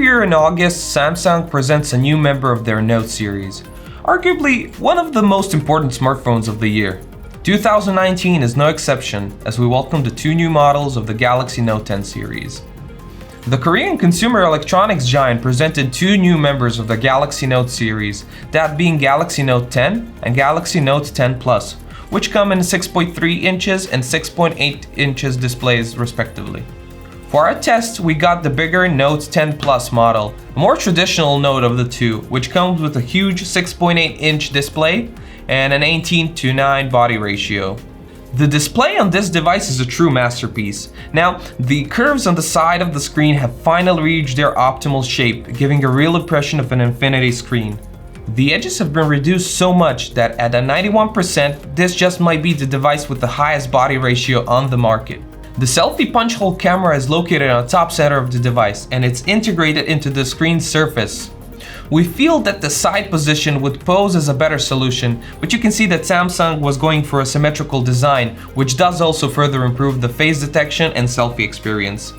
Every year in August, Samsung presents a new member of their Note series, arguably one of the most important smartphones of the year. 2019 is no exception, as we welcome the two new models of the Galaxy Note 10 series. The Korean consumer electronics giant presented two new members of the Galaxy Note series, that being Galaxy Note 10 and Galaxy Note 10 Plus, which come in 6.3 inches and 6.8 inches displays respectively. For our test, we got the bigger Note 10 Plus model, a more traditional Note of the two, which comes with a huge 6.8-inch display and an 18:9 body ratio. The display on this device is a true masterpiece. Now, the curves on the side of the screen have finally reached their optimal shape, giving a real impression of an infinity screen. The edges have been reduced so much that at a 91%, this just might be the device with the highest body ratio on the market. The selfie punch hole camera is located on the top center of the device and it's integrated into the screen's surface. We feel that the side position would pose as a better solution, but you can see that Samsung was going for a symmetrical design, which does also further improve the face detection and selfie experience.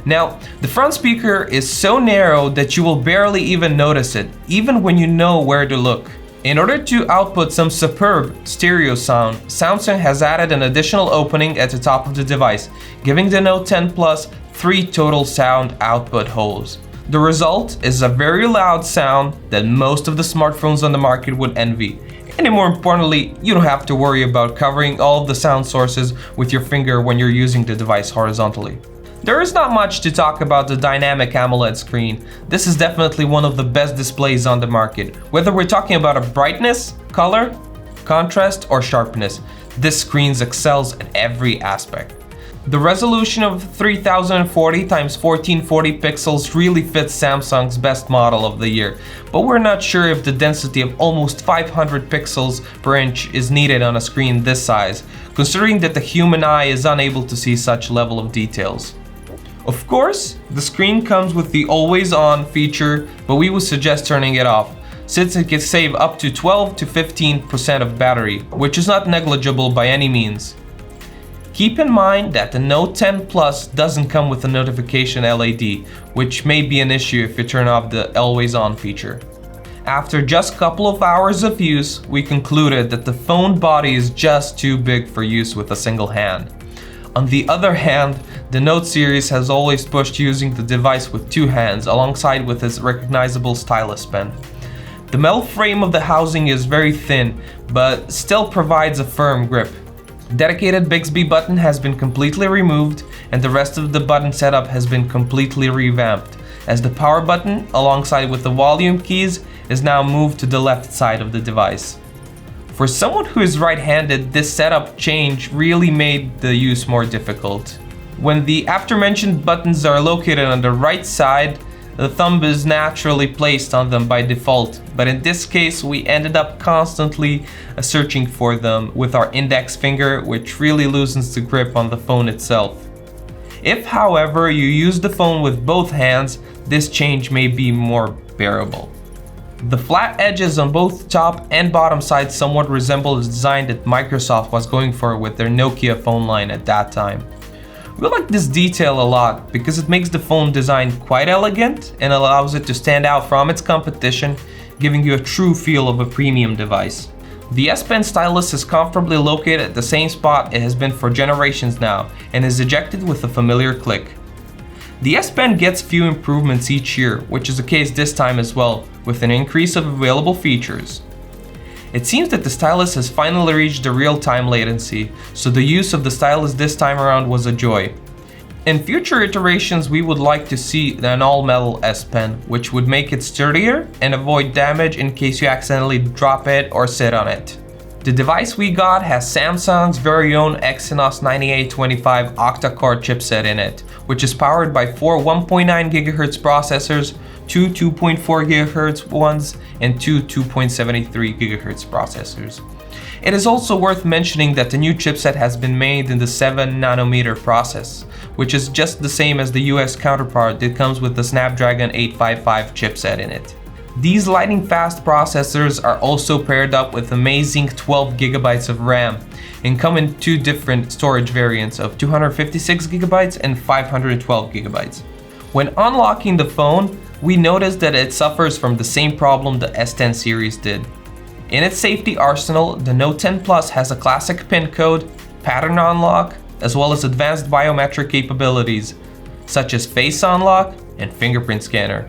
Now, the front speaker is so narrow that you will barely even notice it, even when you know where to look. In order to output some superb stereo sound, Samsung has added an additional opening at the top of the device, giving the Note 10 Plus 3 total sound output holes. The result is a very loud sound that most of the smartphones on the market would envy. And more importantly, you don't have to worry about covering all of the sound sources with your finger when you're using the device horizontally. There is not much to talk about the dynamic AMOLED screen. This is definitely one of the best displays on the market. Whether we're talking about a brightness, color, contrast, or sharpness, this screen excels in every aspect. The resolution of 3040 x 1440 pixels really fits Samsung's best model of the year, but we're not sure if the density of almost 500 pixels per inch is needed on a screen this size, considering that the human eye is unable to see such level of details. Of course, the screen comes with the always on feature, but we would suggest turning it off, since it can save up to 12 to 15% of battery, which is not negligible by any means. Keep in mind that the Note 10 Plus doesn't come with a notification LED, which may be an issue if you turn off the always on feature. After just a couple of hours of use, we concluded that the phone body is just too big for use with a single hand. On the other hand, the Note series has always pushed using the device with two hands alongside with its recognizable Stylus pen. The metal frame of the housing is very thin, but still provides a firm grip. The dedicated Bixby button has been completely removed and the rest of the button setup has been completely revamped, as the power button alongside with the volume keys is now moved to the left side of the device. For someone who is right-handed, this setup change really made the use more difficult. When the aforementioned buttons are located on the right side, the thumb is naturally placed on them by default, but in this case we ended up constantly searching for them with our index finger, which really loosens the grip on the phone itself. If, however, you use the phone with both hands, this change may be more bearable. The flat edges on both top and bottom sides somewhat resemble the design that Microsoft was going for with their Nokia phone line at that time. We like this detail a lot because it makes the phone design quite elegant and allows it to stand out from its competition, giving you a true feel of a premium device. The S Pen stylus is comfortably located at the same spot it has been for generations now and is ejected with a familiar click. The S Pen gets few improvements each year, which is the case this time as well, with an increase of available features. It seems that the stylus has finally reached the real-time latency, so the use of the stylus this time around was a joy. In future iterations, we would like to see an all-metal S Pen, which would make it sturdier and avoid damage in case you accidentally drop it or sit on it. The device we got has Samsung's very own Exynos 9825 octa-core chipset in it, which is powered by four 1.9 GHz processors, two 2.4 GHz ones, and two 2.73 GHz processors. It is also worth mentioning that the new chipset has been made in the 7nm process, which is just the same as the US counterpart that comes with the Snapdragon 855 chipset in it. These lightning fast processors are also paired up with amazing 12 GB of RAM and come in two different storage variants of 256 GB and 512 GB. When unlocking the phone, we noticed that it suffers from the same problem the S10 series did. In its safety arsenal, the Note 10 Plus has a classic PIN code, pattern unlock, as well as advanced biometric capabilities, such as face unlock and fingerprint scanner.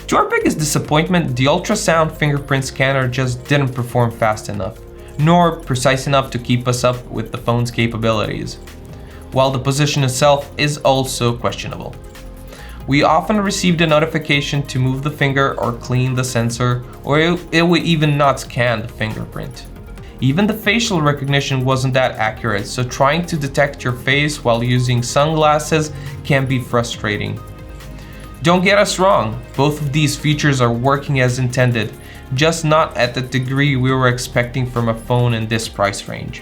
To our biggest disappointment, the ultrasound fingerprint scanner just didn't perform fast enough, nor precise enough to keep us up with the phone's capabilities, while the position itself is also questionable. We often received a notification to move the finger or clean the sensor, or it would even not scan the fingerprint. Even the facial recognition wasn't that accurate, so trying to detect your face while using sunglasses can be frustrating. Don't get us wrong, both of these features are working as intended, just not at the degree we were expecting from a phone in this price range.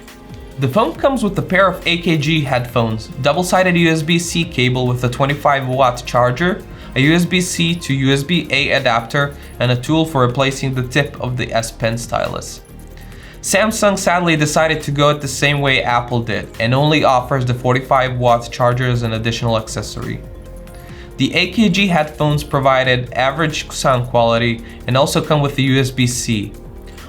The phone comes with a pair of AKG headphones, double-sided USB-C cable with a 25-watt charger, a USB-C to USB-A adapter, and a tool for replacing the tip of the S Pen stylus. Samsung sadly decided to go it the same way Apple did, and only offers the 45-watt charger as an additional accessory. The AKG headphones provided average sound quality and also come with the USB-C.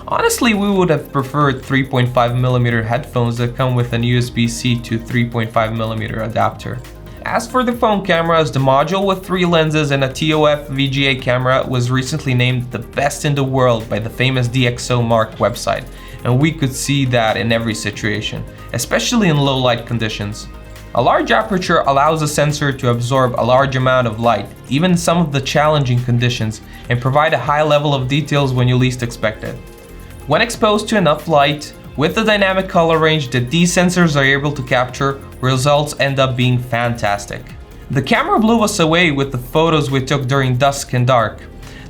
Honestly, we would have preferred 3.5mm headphones that come with an USB-C to 3.5mm adapter. As for the phone cameras, the module with 3 lenses and a TOF VGA camera was recently named the best in the world by the famous DxOMark website, and we could see that in every situation, especially in low light conditions. A large aperture allows the sensor to absorb a large amount of light, even in some of the challenging conditions, and provide a high level of details when you least expect it. When exposed to enough light, with the dynamic color range that these sensors are able to capture, results end up being fantastic. The camera blew us away with the photos we took during dusk and dark.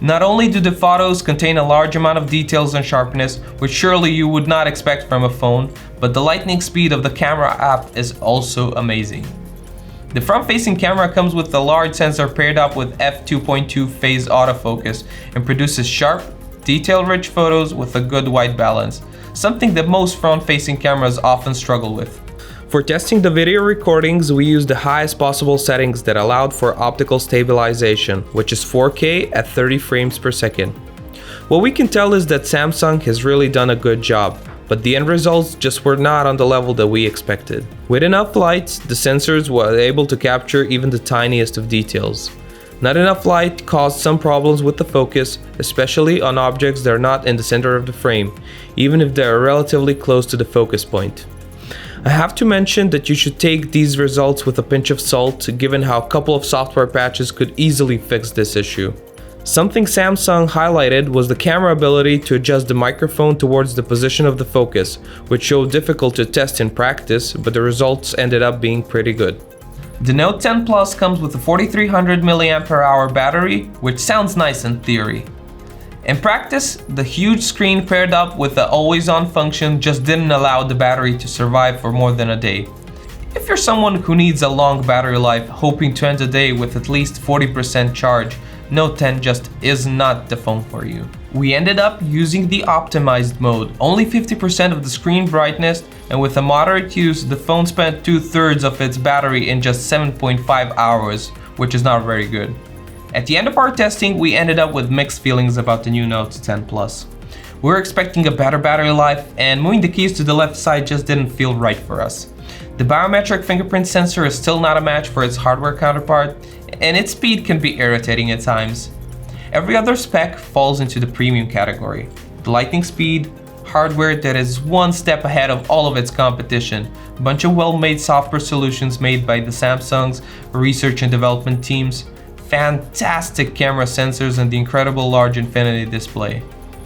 Not only do the photos contain a large amount of details and sharpness, which surely you would not expect from a phone, but the lightning speed of the camera app is also amazing. The front-facing camera comes with a large sensor paired up with f2.2 phase autofocus and produces sharp, detail-rich photos with a good white balance, something that most front-facing cameras often struggle with. For testing the video recordings, we used the highest possible settings that allowed for optical stabilization, which is 4K at 30 frames per second. What we can tell is that Samsung has really done a good job, but the end results just were not on the level that we expected. With enough light, the sensors were able to capture even the tiniest of details. Not enough light caused some problems with the focus, especially on objects that are not in the center of the frame, even if they are relatively close to the focus point. I have to mention that you should take these results with a pinch of salt, given how a couple of software patches could easily fix this issue. Something Samsung highlighted was the camera ability to adjust the microphone towards the position of the focus, which showed difficult to test in practice, but the results ended up being pretty good. The Note 10 Plus comes with a 4300 mAh battery, which sounds nice in theory. In practice, the huge screen paired up with the always-on function just didn't allow the battery to survive for more than a day. If you're someone who needs a long battery life, hoping to end the day with at least 40% charge, Note 10 just is not the phone for you. We ended up using the optimized mode, only 50% of the screen brightness, and with a moderate use, the phone spent 2/3 of its battery in just 7.5 hours, which is not very good. At the end of our testing, we ended up with mixed feelings about the new Note 10 Plus. We were expecting a better battery life, and moving the keys to the left side just didn't feel right for us. The biometric fingerprint sensor is still not a match for its hardware counterpart, and its speed can be irritating at times. Every other spec falls into the premium category. The lightning speed, hardware that is one step ahead of all of its competition, a bunch of well-made software solutions made by the Samsung's research and development teams, fantastic camera sensors, and the incredible large infinity display.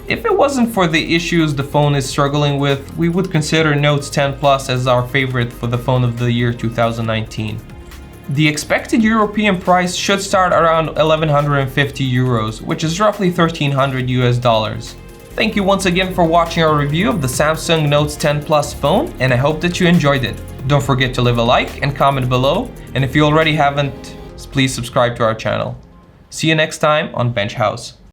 If it wasn't for the issues the phone is struggling with, we would consider Note 10 Plus as our favorite for the phone of the year 2019. The expected European price should start around 1150 euros, which is roughly $1,300 US. Thank you once again for watching our review of the Samsung Note 10 Plus phone, and I hope that you enjoyed it. Don't forget to leave a like and comment below, and if you already haven't, please subscribe to our channel. See you next time on Bench House.